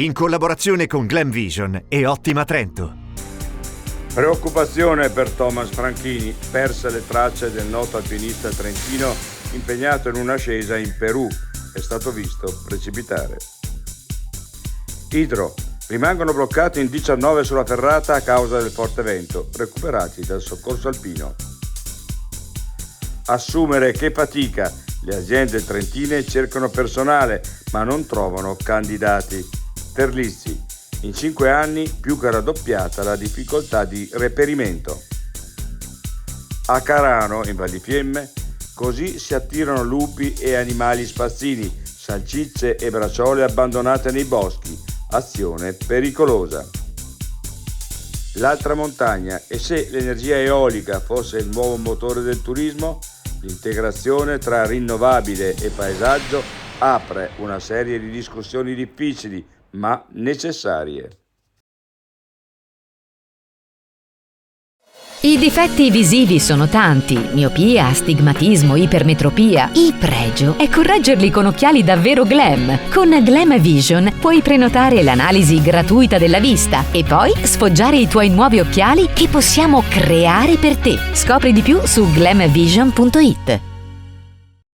in collaborazione con Glam Vision e Ottima Trento. Preoccupazione per Thomas Franchini, perse le tracce del noto alpinista trentino impegnato in un'ascesa in Perù, è stato visto precipitare. Idro, rimangono bloccati in 19 sulla ferrata a causa del forte vento, recuperati dal soccorso alpino. Assumere che fatica, le aziende trentine cercano personale ma non trovano candidati. Terlizzi, in 5 anni più che raddoppiata la difficoltà di reperimento. A Carano, in Val di Fiemme, così si attirano lupi e animali spazzini, salsicce e bracciole abbandonate nei boschi, azione pericolosa. L'altra montagna, e se l'energia eolica fosse il nuovo motore del turismo, l'integrazione tra rinnovabile e paesaggio apre una serie di discussioni difficili ma necessarie. I difetti visivi sono tanti: miopia, astigmatismo, ipermetropia. Il pregio è correggerli con occhiali davvero glam. Con Glam Vision puoi prenotare l'analisi gratuita della vista e poi sfoggiare i tuoi nuovi occhiali che possiamo creare per te. Scopri di più su glamvision.it.